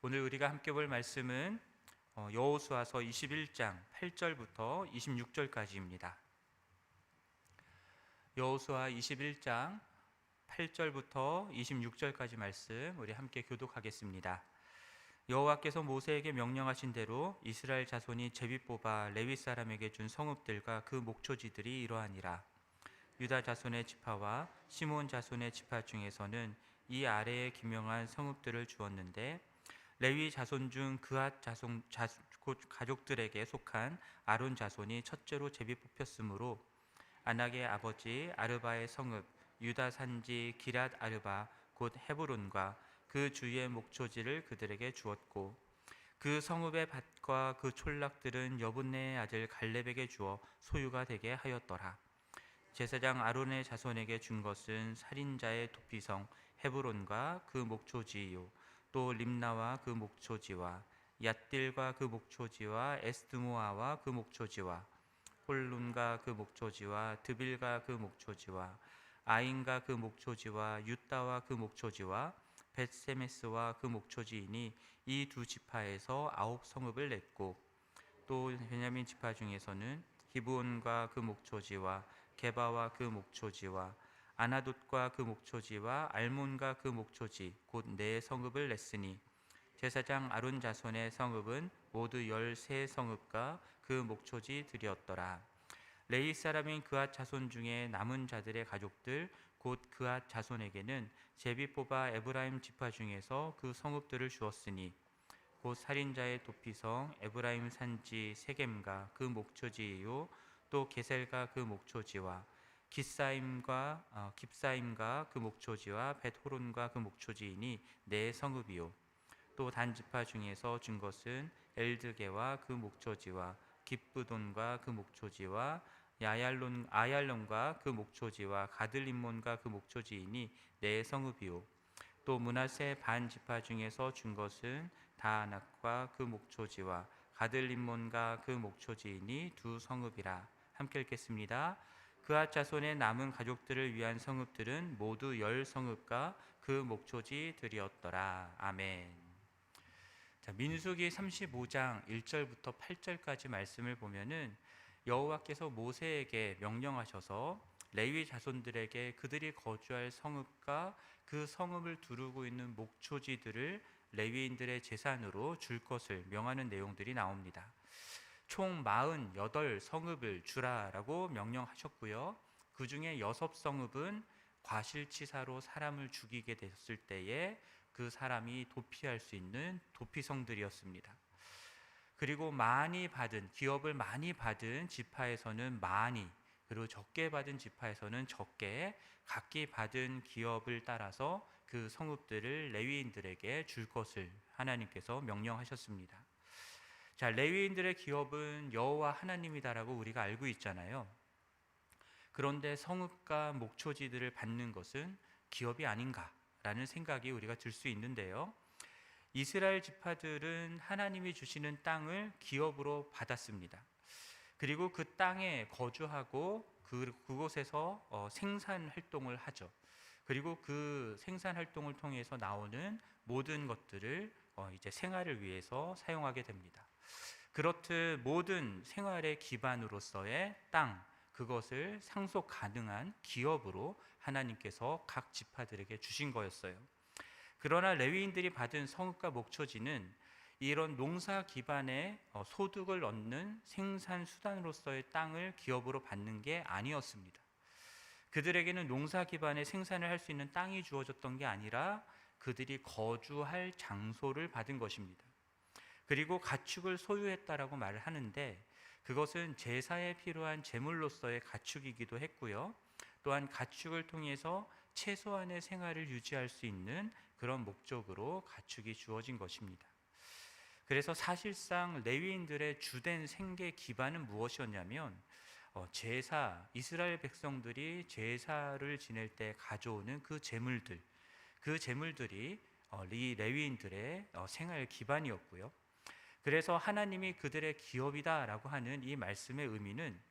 오늘 우리가 함께 볼 말씀은 여호수아서 21장 8절부터 26절까지입니다. 여호수아 21장 8절부터 26절까지 말씀 우리 함께 교독하겠습니다. 여호와께서 모세에게 명령하신 대로 이스라엘 자손이 제비 뽑아 레위 사람에게 준 성읍들과 그 목초지들이 이러하니라. 유다 자손의 지파와 시몬 자손의 지파 중에서는 이 아래에 기명한 성읍들을 주었는데 레위 자손 중 그앗 자손 곧 가족들에게 속한 아론 자손이 첫째로 제비 뽑혔으므로 아낙의 아버지 아르바의 성읍 유다 산지 기랏 아르바 곧 헤브론과 그 주위의 목초지를 그들에게 주었고 그 성읍의 밭과 그 촌락들은 여분네의 아들 갈렙에게 주어 소유가 되게 하였더라. 제사장 아론의 자손에게 준 것은 살인자의 도피성 헤브론과 그 목초지요 또 림나와 그 목초지와 얏딜과 그 목초지와 에스드모아와 그 목초지와 홀룬과 그 목초지와 드빌과 그 목초지와 아인과 그 목초지와 유다와 그 목초지와 벳세메스와 그 목초지이니 이 두 지파에서 9성읍을 냈고 또 베냐민 지파 중에서는 기브온과 그 목초지와 게바와 그 목초지와 아나돗과 그 목초지와 알몬과 그 목초지 곧 네 성읍을 냈으니 제사장 아론 자손의 성읍은 모두 13성읍과 그 목초지들이었더라. 레위 사람인 그앗 자손 중에 남은 자들의 가족들 곧 그앗 자손에게는 제비 뽑아 에브라임 지파 중에서 그 성읍들을 주었으니 곧 살인자의 도피성 에브라임 산지 세겜과 그 목초지요 또 게셀과 그 목초지와 깁사임과 그 목초지와 벳호론과 그 목초지이니 네 성읍이요 또 단 지파 중에서 준 것은 엘드게와 그 목초지와 깁브돈과 그 목초지와 아얄론과 그 목초지와 가들림몬과 그 목초지이니 네 성읍이요 또 므낫세 반 지파 중에서 준 것은 다아낙과 그 목초지와 가들림몬과 그 목초지이니 두 성읍이라. 함께 읽겠습니다. 그앗 자손의 남은 가족들을 위한 성읍들은 모두 10성읍과 그 목초지들이었더라. 아멘. 자, 민수기 35장 1절부터 8절까지 말씀을 보면은 여호와께서 모세에게 명령하셔서 레위 자손들에게 그들이 거주할 성읍과 그 성읍을 두르고 있는 목초지들을 레위인들의 재산으로 줄 것을 명하는 내용들이 나옵니다. 총 48성읍을 주라라고 명령하셨고요. 그 중에 6성읍은 과실치사로 사람을 죽이게 됐을 때에 그 사람이 도피할 수 있는 도피성들이었습니다. 그리고 기업을 많이 받은 지파에서는 많이, 그리고 적게 받은 지파에서는 적게 각기 받은 기업을 따라서 그 성읍들을 레위인들에게 줄 것을 하나님께서 명령하셨습니다. 자, 레위인들의 기업은 여호와 하나님이다라고 우리가 알고 있잖아요. 그런데 성읍과 목초지들을 받는 것은 기업이 아닌가라는 생각이 우리가 들 수 있는데요. 이스라엘 지파들은 하나님이 주시는 땅을 기업으로 받았습니다. 그리고 그 땅에 거주하고 그곳에서 생산 활동을 하죠. 그리고 그 생산 활동을 통해서 나오는 모든 것들을 이제 생활을 위해서 사용하게 됩니다. 그렇듯 모든 생활의 기반으로서의 땅, 그것을 상속 가능한 기업으로 하나님께서 각 지파들에게 주신 거였어요. 그러나 레위인들이 받은 성읍과 목초지는 이런 농사 기반의 소득을 얻는 생산 수단으로서의 땅을 기업으로 받는 게 아니었습니다. 그들에게는 농사 기반의 생산을 할 수 있는 땅이 주어졌던 게 아니라 그들이 거주할 장소를 받은 것입니다. 그리고 가축을 소유했다라고 말을 하는데 그것은 제사에 필요한 제물로서의 가축이기도 했고요. 또한 가축을 통해서 최소한의 생활을 유지할 수 있는 그런 목적으로 가축이 주어진 것입니다. 그래서 사실상 레위인들의 주된 생계 기반은 무엇이었냐면 이스라엘 백성들이 제사를 지낼 때 가져오는 그 제물들이 이 레위인들의 생활 기반이었고요. 그래서 하나님이 그들의 기업이다라고 하는 이 말씀의 의미는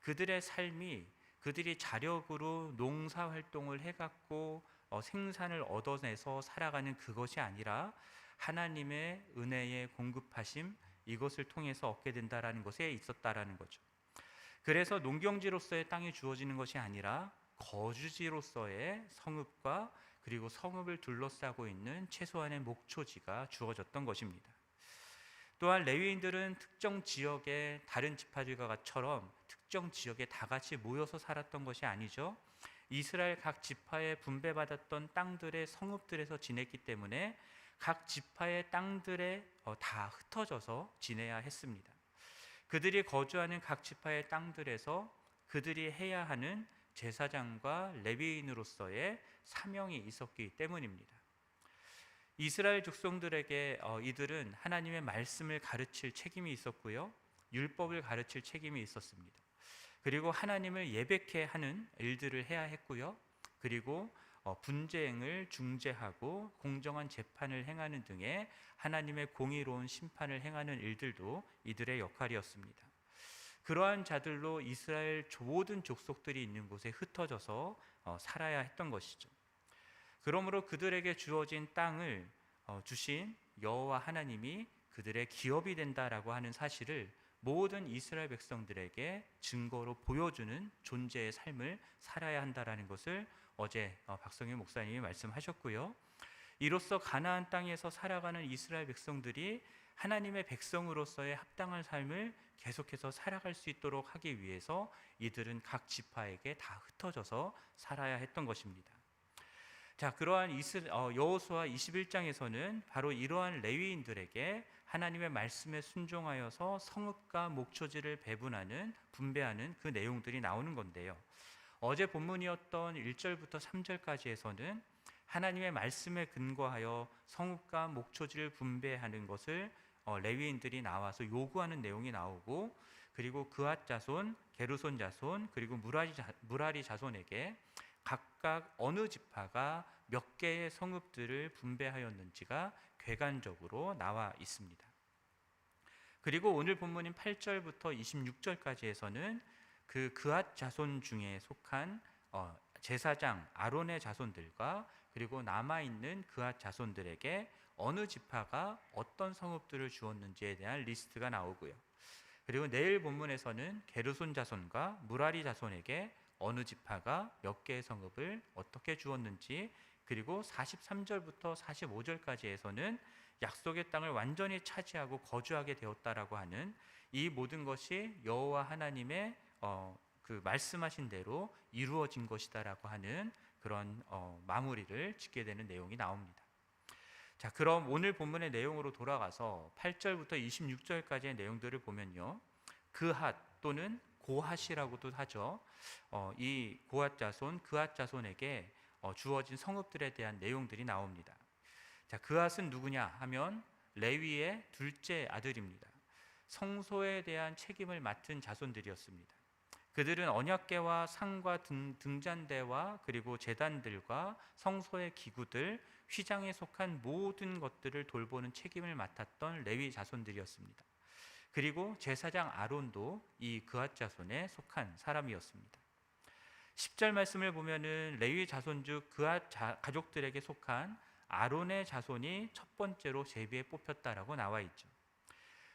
그들의 삶이 그들이 자력으로 농사 활동을 해갖고 생산을 얻어내서 살아가는 그것이 아니라 하나님의 은혜의 공급하심, 이것을 통해서 얻게 된다라는 것에 있었다라는 거죠. 그래서 농경지로서의 땅이 주어지는 것이 아니라 거주지로서의 성읍과 그리고 성읍을 둘러싸고 있는 최소한의 목초지가 주어졌던 것입니다. 또한 레위인들은 특정 지역의 다른 지파들과처럼 특정 지역에 다 같이 모여서 살았던 것이 아니죠. 이스라엘 각 지파에 분배받았던 땅들의 성읍들에서 지냈기 때문에 각 지파의 땅들에 다 흩어져서 지내야 했습니다. 그들이 거주하는 각 지파의 땅들에서 그들이 해야 하는 제사장과 레위인으로서의 사명이 있었기 때문입니다. 이스라엘 족속들에게 이들은 하나님의 말씀을 가르칠 책임이 있었고요, 율법을 가르칠 책임이 있었습니다. 그리고 하나님을 예배케 하는 일들을 해야 했고요, 그리고 분쟁을 중재하고 공정한 재판을 행하는 등의 하나님의 공의로운 심판을 행하는 일들도 이들의 역할이었습니다. 그러한 자들로 이스라엘 모든 족속들이 있는 곳에 흩어져서 살아야 했던 것이죠. 그러므로 그들에게 주어진 땅을 주신 여호와 하나님이 그들의 기업이 된다라고 하는 사실을 모든 이스라엘 백성들에게 증거로 보여주는 존재의 삶을 살아야 한다라는 것을 어제 박성윤 목사님이 말씀하셨고요. 이로써 가나안 땅에서 살아가는 이스라엘 백성들이 하나님의 백성으로서의 합당한 삶을 계속해서 살아갈 수 있도록 하기 위해서 이들은 각 지파에게 다 흩어져서 살아야 했던 것입니다. 자, 그러한 여호수아 21장에서는 바로 이러한 레위인들에게 하나님의 말씀에 순종하여서 성읍과 목초지를 분배하는 그 내용들이 나오는 건데요. 어제 본문이었던 1절부터 3절까지에서는 하나님의 말씀에 근거하여 성읍과 목초지를 분배하는 것을 레위인들이 나와서 요구하는 내용이 나오고, 그리고 그앗 자손, 게르손 자손, 그리고 무라리 자손에게 각각 어느 지파가 몇 개의 성읍들을 분배하였는지가 궤관적으로 나와 있습니다. 그리고 오늘 본문인 8절부터 26절까지에서는 그 그앗 자손 중에 속한 제사장 아론의 자손들과 그리고 남아있는 그앗 자손들에게 어느 지파가 어떤 성읍들을 주었는지에 대한 리스트가 나오고요. 그리고 내일 본문에서는 게르손 자손과 무라리 자손에게 어느 지파가 몇 개의 성읍을 어떻게 주었는지, 그리고 43절부터 45절까지에서는 약속의 땅을 완전히 차지하고 거주하게 되었다라고 하는 이 모든 것이 여호와 하나님의 그 말씀하신 대로 이루어진 것이다라고 하는 그런 마무리를 짓게 되는 내용이 나옵니다. 자, 그럼 오늘 본문의 내용으로 돌아가서 8절부터 26절까지의 내용들을 보면요, 그핫 또는 고핫이라고도 하죠. 이 고핫 자손, 그핫 자손에게 주어진 성읍들에 대한 내용들이 나옵니다. 자, 그핫은 누구냐 하면 레위의 둘째 아들입니다. 성소에 대한 책임을 맡은 자손들이었습니다. 그들은 언약궤와 상과 등잔대와 그리고 제단들과 성소의 기구들, 휘장에 속한 모든 것들을 돌보는 책임을 맡았던 레위 자손들이었습니다. 그리고 제사장 아론도 이 그앗 자손에 속한 사람이었습니다. 10절 말씀을 보면은 레위 자손 중 그앗 가족들에게 속한 아론의 자손이 첫 번째로 제비에 뽑혔다라고 나와 있죠.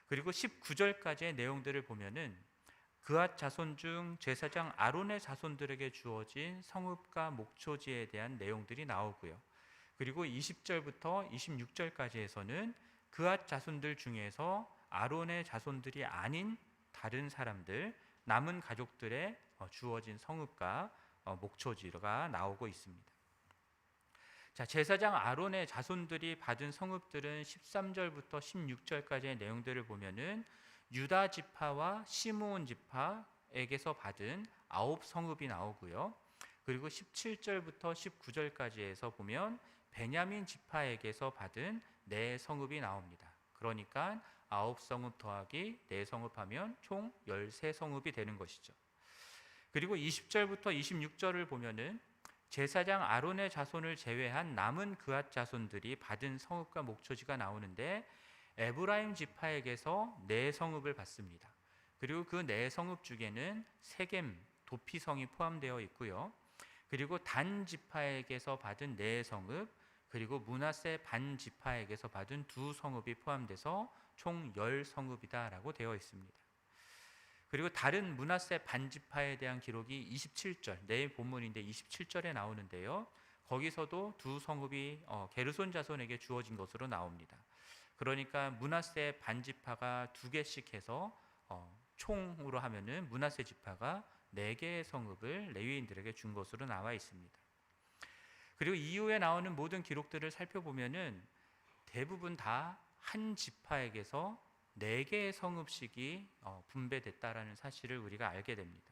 그리고 19절까지의 내용들을 보면은 그앗 자손 중 제사장 아론의 자손들에게 주어진 성읍과 목초지에 대한 내용들이 나오고요. 그리고 20절부터 26절까지에서는 그앗 자손들 중에서 아론의 자손들이 아닌 다른 사람들, 남은 가족들의 주어진 성읍과 목초지가 나오고 있습니다. 자, 제사장 아론의 자손들이 받은 성읍들은 13절부터 16절까지의 내용들을 보면은 유다 지파와 시므온 지파에게서 받은 9성읍이 나오고요. 그리고 17절부터 19절까지에서 보면 베냐민 지파에게서 받은 4성읍이 나옵니다. 그러니까 9성읍 더하기 4성읍 하면 총 13성읍이 되는 것이죠. 그리고 20절부터 26절을 보면은 제사장 아론의 자손을 제외한 남은 그앗 자손들이 받은 성읍과 목초지가 나오는데 에브라임 지파에게서 4성읍을 받습니다. 그리고 그 4성읍 중에는 세겜, 도피성이 포함되어 있고요. 그리고 단 지파에게서 받은 4성읍, 그리고 므낫세 반 지파에게서 받은 두 성읍이 포함돼서 총 10성읍이다라고 되어 있습니다. 그리고 다른 므낫세 반 지파에 대한 기록이 27절, 내일 본문인데 27절에 나오는데요. 거기서도 두 성읍이 게르손 자손에게 주어진 것으로 나옵니다. 그러니까 므낫세 반 지파가 두 개씩 해서 총으로 하면은 므낫세 지파가 4개의 성읍을 레위인들에게 준 것으로 나와 있습니다. 그리고 이후에 나오는 모든 기록들을 살펴보면은 대부분 다 한 지파에게서 4개의 성읍씩이 분배됐다라는 사실을 우리가 알게 됩니다.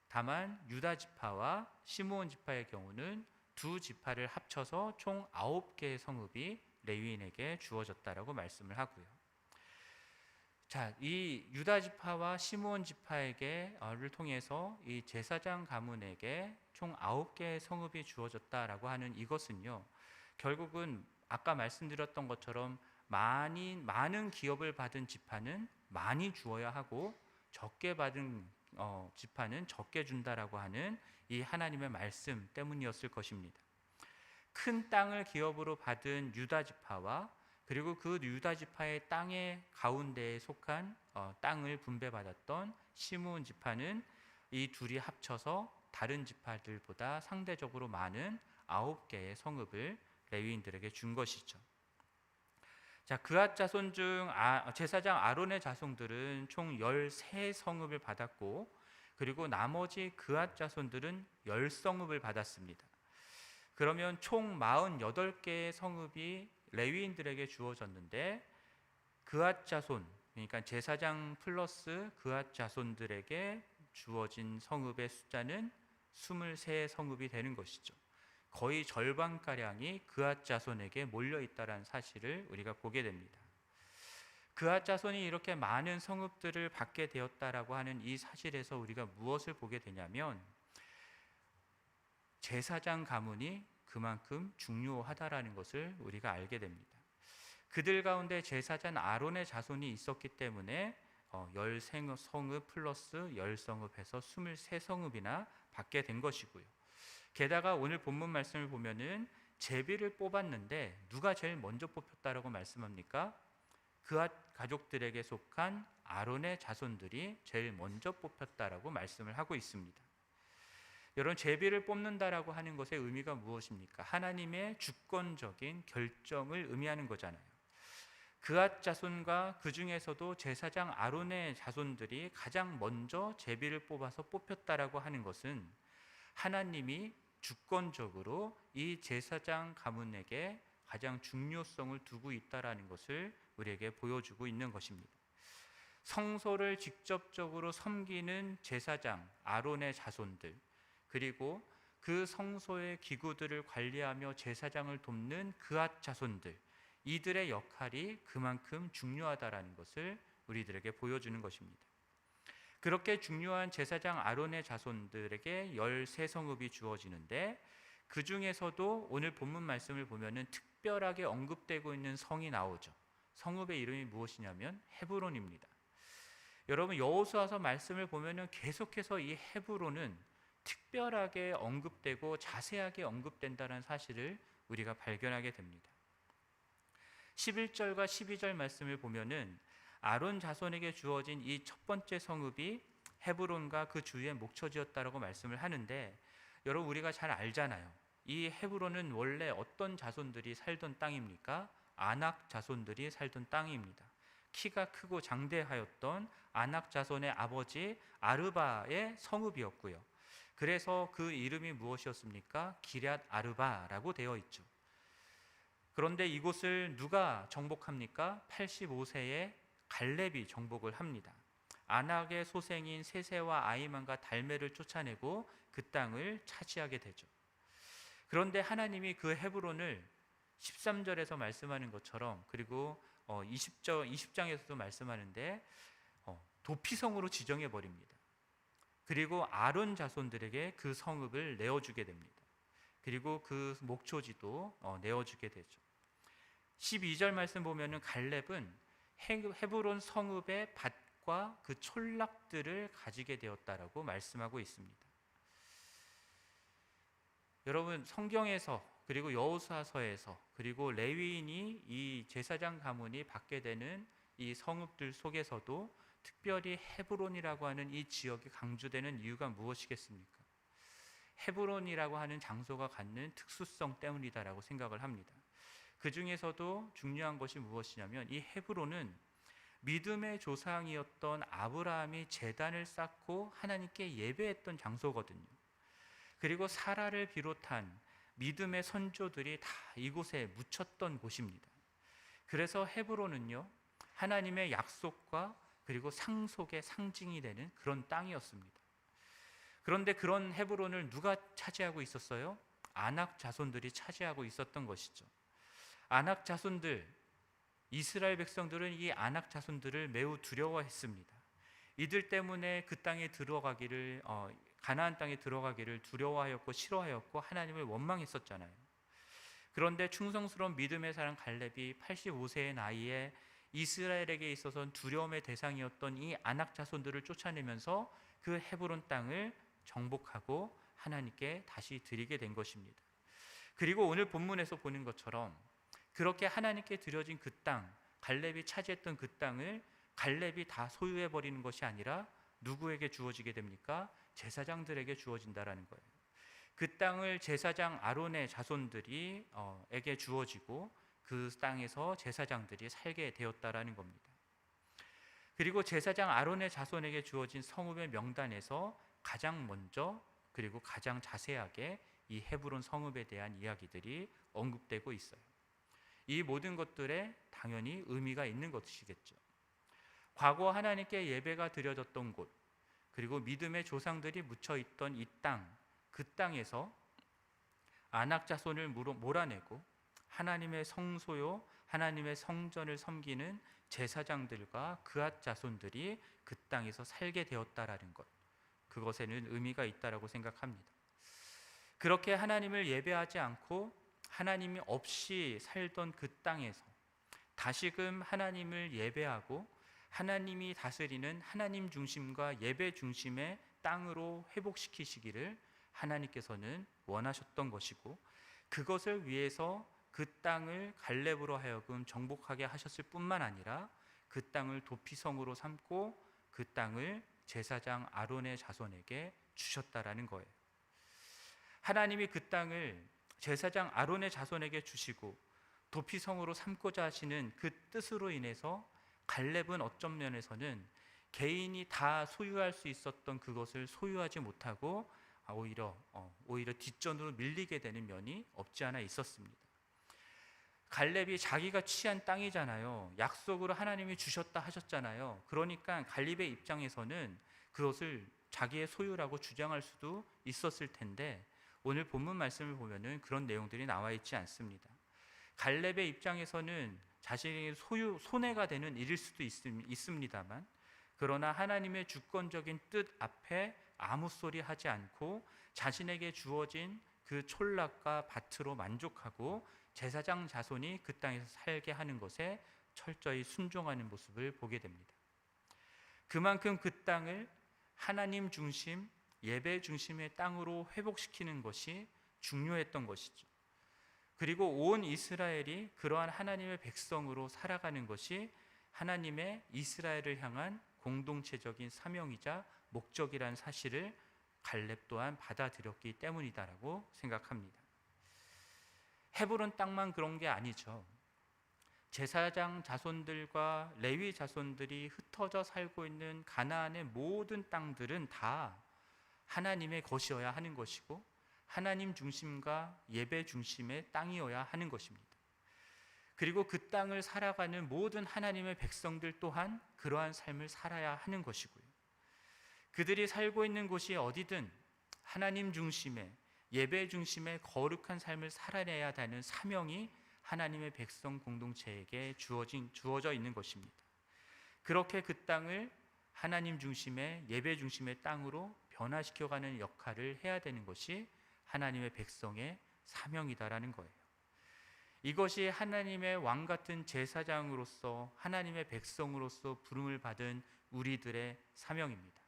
다만 유다 지파와 시므온 지파의 경우는 두 지파를 합쳐서 총 9개의 성읍이 레위인에게 주어졌다라고 말씀을 하고요. 자, 이 유다 지파와 시므온 지파에게를 통해서 이 제사장 가문에게 총 9개의 성읍이 주어졌다라고 하는 이것은요, 결국은 아까 말씀드렸던 것처럼 많은 기업을 받은 지파는 많이 주어야 하고 적게 받은 지파는 적게 준다라고 하는 이 하나님의 말씀 때문이었을 것입니다. 큰 땅을 기업으로 받은 유다 지파와 그리고 그 유다 지파의 땅의 가운데에 속한 땅을 분배받았던 시므온 지파는 이 둘이 합쳐서 다른 지파들보다 상대적으로 많은 9개의 성읍을 레위인들에게 준 것이죠. 자, 그앗 자손 중 제사장 아론의 자손들은 총 13성읍을 받았고, 그리고 나머지 그앗 자손들은 10성읍을 받았습니다. 그러면 총 48개의 성읍이 레위인들에게 주어졌는데, 그앗 자손, 그러니까 제사장 플러스 그앗 자손들에게 주어진 성읍의 숫자는 23성읍이 되는 것이죠. 거의 절반가량이 그앗 자손에게 몰려있다는 사실을 우리가 보게 됩니다. 그앗 자손이 이렇게 많은 성읍들을 받게 되었다라고 하는 이 사실에서 우리가 무엇을 보게 되냐면, 제사장 가문이 그만큼 중요하다라는 것을 우리가 알게 됩니다. 그들 가운데 제사장 아론의 자손이 있었기 때문에 10성읍 플러스 10성읍 해서 23성읍이나 받게 된 것이고요. 게다가 오늘 본문 말씀을 보면은 제비를 뽑았는데 누가 제일 먼저 뽑혔다라고 말씀합니까? 그앗 가족들에게 속한 아론의 자손들이 제일 먼저 뽑혔다라고 말씀을 하고 있습니다. 여러분, 제비를 뽑는다라고 하는 것의 의미가 무엇입니까? 하나님의 주권적인 결정을 의미하는 거잖아요. 그앗 자손과 그 중에서도 제사장 아론의 자손들이 가장 먼저 제비를 뽑아서 뽑혔다라고 하는 것은 하나님이 주권적으로 이 제사장 가문에게 가장 중요성을 두고 있다라는 것을 우리에게 보여주고 있는 것입니다. 성소를 직접적으로 섬기는 제사장 아론의 자손들, 그리고 그 성소의 기구들을 관리하며 제사장을 돕는 그앗 자손들, 이들의 역할이 그만큼 중요하다라는 것을 우리들에게 보여주는 것입니다. 그렇게 중요한 제사장 아론의 자손들에게 13성읍이 주어지는데, 그 중에서도 오늘 본문 말씀을 보면은 특별하게 언급되고 있는 성이 나오죠. 성읍의 이름이 무엇이냐면 헤브론입니다. 여러분, 여호수아서 말씀을 보면은 계속해서 이 헤브론은 특별하게 언급되고 자세하게 언급된다는 사실을 우리가 발견하게 됩니다. 11절과 12절 말씀을 보면은 아론 자손에게 주어진 이 첫 번째 성읍이 헤브론과 그 주위의 목초지였다라고 말씀을 하는데, 여러분, 우리가 잘 알잖아요. 이 헤브론은 원래 어떤 자손들이 살던 땅입니까? 아낙 자손들이 살던 땅입니다. 키가 크고 장대하였던 아낙 자손의 아버지 아르바의 성읍이었고요. 그래서 그 이름이 무엇이었습니까? 기럇 아르바라고 되어 있죠. 그런데 이곳을 누가 정복합니까? 85세의 갈렙이 정복을 합니다. 아낙의 소생인 세세와 아이만과 달메를 쫓아내고 그 땅을 차지하게 되죠. 그런데 하나님이 그 헤브론을 13절에서 말씀하는 것처럼, 그리고 20장에서도 말씀하는데 도피성으로 지정해 버립니다. 그리고 아론 자손들에게 그 성읍을 내어주게 됩니다. 그리고 그 목초지도 내어주게 되죠. 12절 말씀 보면은 갈렙은 헤브론 성읍의 밭과 그 촌락들을 가지게 되었다라고 말씀하고 있습니다. 여러분, 성경에서 그리고 여호수아서에서 그리고 레위인이 이 제사장 가문이 받게 되는 이 성읍들 속에서도 특별히 헤브론이라고 하는 이 지역이 강조되는 이유가 무엇이겠습니까? 헤브론이라고 하는 장소가 갖는 특수성 때문이다라고 생각을 합니다. 그 중에서도 중요한 것이 무엇이냐면 이 헤브론은 믿음의 조상이었던 아브라함이 제단을 쌓고 하나님께 예배했던 장소거든요. 그리고 사라를 비롯한 믿음의 선조들이 다 이곳에 묻혔던 곳입니다. 그래서 헤브론은요, 하나님의 약속과 그리고 상속의 상징이 되는 그런 땅이었습니다. 그런데 그런 헤브론을 누가 차지하고 있었어요? 아낙 자손들이 차지하고 있었던 것이죠. 아낙 자손들, 이스라엘 백성들은 이 아낙 자손들을 매우 두려워했습니다. 이들 때문에 그 땅에 들어가기를 가나안 땅에 들어가기를 두려워하였고 싫어하였고 하나님을 원망했었잖아요. 그런데 충성스러운 믿음의 사람 갈렙이 85세의 나이에 이스라엘에게 있어서는 두려움의 대상이었던 이 아낙 자손들을 쫓아내면서 그 헤브론 땅을 정복하고 하나님께 다시 드리게 된 것입니다. 그리고 오늘 본문에서 보는 것처럼 그렇게 하나님께 드려진 그 땅, 갈렙이 차지했던 그 땅을 갈렙이 다 소유해 버리는 것이 아니라 누구에게 주어지게 됩니까? 제사장들에게 주어진다라는 거예요. 그 땅을 제사장 아론의 자손들이 에게 주어지고 그 땅에서 제사장들이 살게 되었다라는 겁니다. 그리고 제사장 아론의 자손에게 주어진 성읍의 명단에서 가장 먼저 그리고 가장 자세하게 이 헤브론 성읍에 대한 이야기들이 언급되고 있어요. 이 모든 것들에 당연히 의미가 있는 것이겠죠. 과거 하나님께 예배가 드려졌던 곳, 그리고 믿음의 조상들이 묻혀 있던 이 땅, 그 땅에서 아낙 자손을 몰아내고 하나님의 성소요, 하나님의 성전을 섬기는 제사장들과 그앗 자손들이 그 땅에서 살게 되었다라는 것, 그것에는 의미가 있다라고 생각합니다. 그렇게 하나님을 예배하지 않고 하나님이 없이 살던 그 땅에서 다시금 하나님을 예배하고 하나님이 다스리는 하나님 중심과 예배 중심의 땅으로 회복시키시기를 하나님께서는 원하셨던 것이고, 그것을 위해서 그 땅을 갈렙으로 하여금 정복하게 하셨을 뿐만 아니라 그 땅을 도피성으로 삼고 그 땅을 제사장 아론의 자손에게 주셨다라는 거예요. 하나님이 그 땅을 제사장 아론의 자손에게 주시고 도피성으로 삼고자 하시는 그 뜻으로 인해서 갈렙은 어떤 면에서는 개인이 다 소유할 수 있었던 그것을 소유하지 못하고 오히려 뒷전으로 밀리게 되는 면이 없지 않아 있었습니다. 갈렙이 자기가 취한 땅이잖아요. 약속으로 하나님이 주셨다 하셨잖아요. 그러니까 갈렙의 입장에서는 그것을 자기의 소유라고 주장할 수도 있었을 텐데 오늘 본문 말씀을 보면은 그런 내용들이 나와 있지 않습니다. 갈렙의 입장에서는 자신의 손해가 되는 일일 수도 있습니다만, 그러나 하나님의 주권적인 뜻 앞에 아무 소리 하지 않고 자신에게 주어진 그 촌락과 밭으로 만족하고 제사장 자손이 그 땅에서 살게 하는 것에 철저히 순종하는 모습을 보게 됩니다. 그만큼 그 땅을 하나님 중심, 예배 중심의 땅으로 회복시키는 것이 중요했던 것이죠. 그리고 온 이스라엘이 그러한 하나님의 백성으로 살아가는 것이 하나님의 이스라엘을 향한 공동체적인 사명이자 목적이라는 사실을 갈렙 또한 받아들였기 때문이다라고 생각합니다. 헤브론 땅만 그런 게 아니죠. 제사장 자손들과 레위 자손들이 흩어져 살고 있는 가나안의 모든 땅들은 다 하나님의 것이어야 하는 것이고 하나님 중심과 예배 중심의 땅이어야 하는 것입니다. 그리고 그 땅을 살아가는 모든 하나님의 백성들 또한 그러한 삶을 살아야 하는 것이고요. 그들이 살고 있는 곳이 어디든 하나님 중심의 예배 중심의 거룩한 삶을 살아내야 하는 사명이 하나님의 백성 공동체에게 주어져 있는 것입니다. 그렇게 그 땅을 하나님 중심의 예배 중심의 땅으로 변화시켜가는 역할을 해야 되는 것이 하나님의 백성의 사명이다라는 거예요. 이것이 하나님의 왕 같은 제사장으로서 하나님의 백성으로서 부름을 받은 우리들의 사명입니다.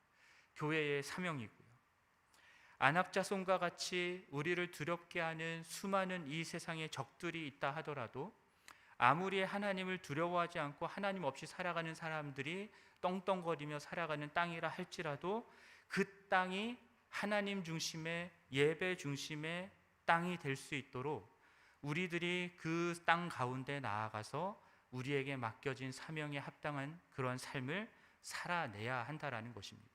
교회의 사명이고요. 안악자손과 같이 우리를 두렵게 하는 수많은 이 세상의 적들이 있다 하더라도, 아무리 하나님을 두려워하지 않고 하나님 없이 살아가는 사람들이 떵떵거리며 살아가는 땅이라 할지라도, 그 땅이 하나님 중심의, 예배 중심의 땅이 될 수 있도록 우리들이 그 땅 가운데 나아가서 우리에게 맡겨진 사명에 합당한 그런 삶을 살아내야 한다라는 것입니다.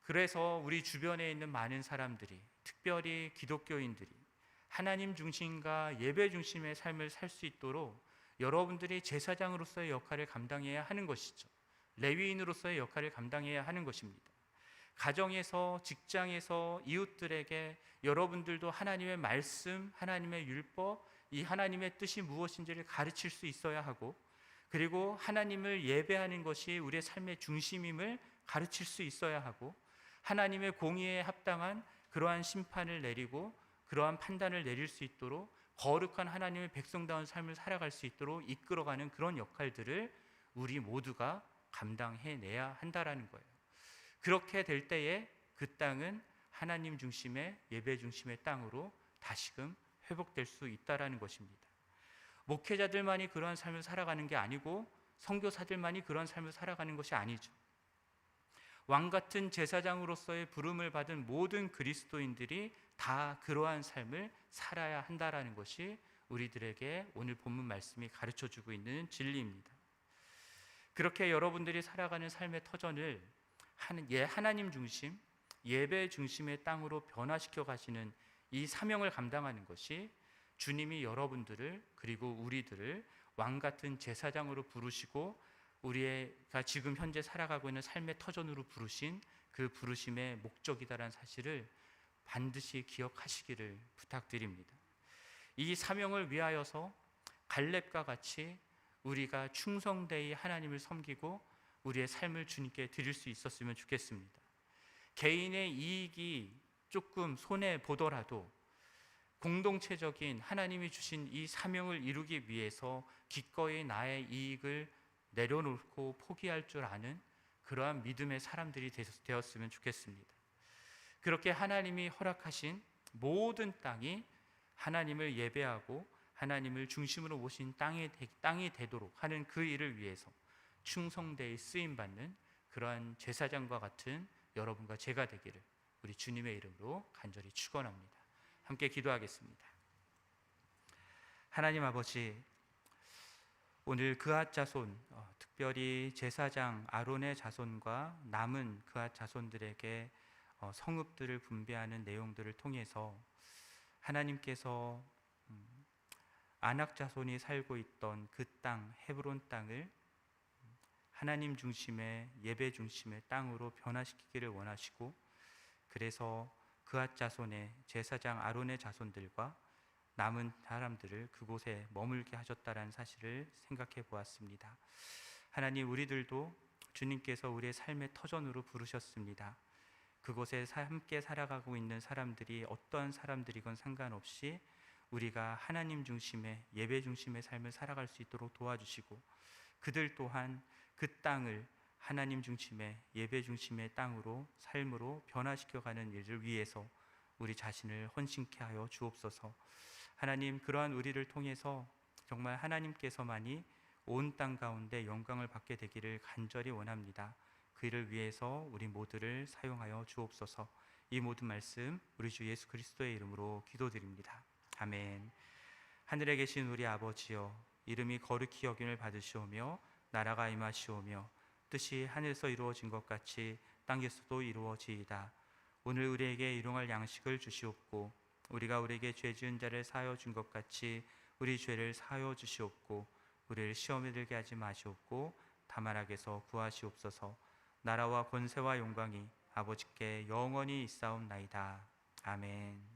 그래서 우리 주변에 있는 많은 사람들이, 특별히 기독교인들이 하나님 중심과 예배 중심의 삶을 살 수 있도록 여러분들이 제사장으로서의 역할을 감당해야 하는 것이죠. 레위인으로서의 역할을 감당해야 하는 것입니다. 가정에서, 직장에서, 이웃들에게 여러분들도 하나님의 말씀, 하나님의 율법, 이 하나님의 뜻이 무엇인지를 가르칠 수 있어야 하고, 그리고 하나님을 예배하는 것이 우리의 삶의 중심임을 가르칠 수 있어야 하고, 하나님의 공의에 합당한 그러한 심판을 내리고 그러한 판단을 내릴 수 있도록 거룩한 하나님의 백성다운 삶을 살아갈 수 있도록 이끌어가는 그런 역할들을 우리 모두가 감당해내야 한다라는 거예요. 그렇게 될 때에 그 땅은 하나님 중심의, 예배 중심의 땅으로 다시금 회복될 수 있다라는 것입니다. 목회자들만이 그러한 삶을 살아가는 게 아니고 선교사들만이 그러한 삶을 살아가는 것이 아니죠. 왕같은 제사장으로서의 부름을 받은 모든 그리스도인들이 다 그러한 삶을 살아야 한다라는 것이 우리들에게 오늘 본문 말씀이 가르쳐주고 있는 진리입니다. 그렇게 여러분들이 살아가는 삶의 터전을 하나님 중심, 예배 중심의 땅으로 변화시켜 가시는 이 사명을 감당하는 것이 주님이 여러분들을, 그리고 우리들을 왕같은 제사장으로 부르시고 우리가 지금 현재 살아가고 있는 삶의 터전으로 부르신 그 부르심의 목적이다라는 사실을 반드시 기억하시기를 부탁드립니다. 이 사명을 위하여서 갈렙과 같이 우리가 충성되이 하나님을 섬기고 우리의 삶을 주님께 드릴 수 있었으면 좋겠습니다. 개인의 이익이 조금 손해보더라도 공동체적인 하나님이 주신 이 사명을 이루기 위해서 기꺼이 나의 이익을 내려놓고 포기할 줄 아는 그러한 믿음의 사람들이 되었으면 좋겠습니다. 그렇게 하나님이 허락하신 모든 땅이 하나님을 예배하고 하나님을 중심으로 모신 땅이 되도록 하는 그 일을 위해서 충성되이 쓰임받는 그러한 제사장과 같은 여러분과 제가 되기를 우리 주님의 이름으로 간절히 축원합니다. 함께 기도하겠습니다. 하나님 아버지, 오늘 그앗 자손, 특별히 제사장 아론의 자손과 남은 그앗 자손들에게 성읍들을 분배하는 내용들을 통해서 하나님께서 아낙 자손이 살고 있던 그 땅, 헤브론 땅을 하나님 중심의, 예배 중심의 땅으로 변화시키기를 원하시고, 그래서 그앗 자손의 제사장 아론의 자손들과 남은 사람들을 그곳에 머물게 하셨다라는 사실을 생각해 보았습니다. 하나님, 우리들도 주님께서 우리의 삶의 터전으로 부르셨습니다. 그곳에 함께 살아가고 있는 사람들이 어떠한 사람들이건 상관없이 우리가 하나님 중심의, 예배 중심의 삶을 살아갈 수 있도록 도와주시고, 그들 또한 그 땅을 하나님 중심의, 예배 중심의 땅으로, 삶으로 변화시켜가는 일을 위해서 우리 자신을 헌신케 하여 주옵소서. 하나님, 그러한 우리를 통해서 정말 하나님께서만이 온 땅 가운데 영광을 받게 되기를 간절히 원합니다. 그 일을 위해서 우리 모두를 사용하여 주옵소서. 이 모든 말씀 우리 주 예수 그리스도의 이름으로 기도드립니다. 아멘. 하늘에 계신 우리 아버지여, 이름이 거룩히 여김을 받으시오며 나라가 임하시오며 뜻이 하늘에서 이루어진 것 같이 땅에서도 이루어지이다. 오늘 우리에게 일용할 양식을 주시옵고, 우리가 우리에게 죄 지은 자를 사하여 준 것 같이 우리 죄를 사하여 주시옵고, 우리를 시험에 들게 하지 마시옵고 다만 악에서 구하시옵소서. 나라와 권세와 영광이 아버지께 영원히 있사옵나이다. 아멘.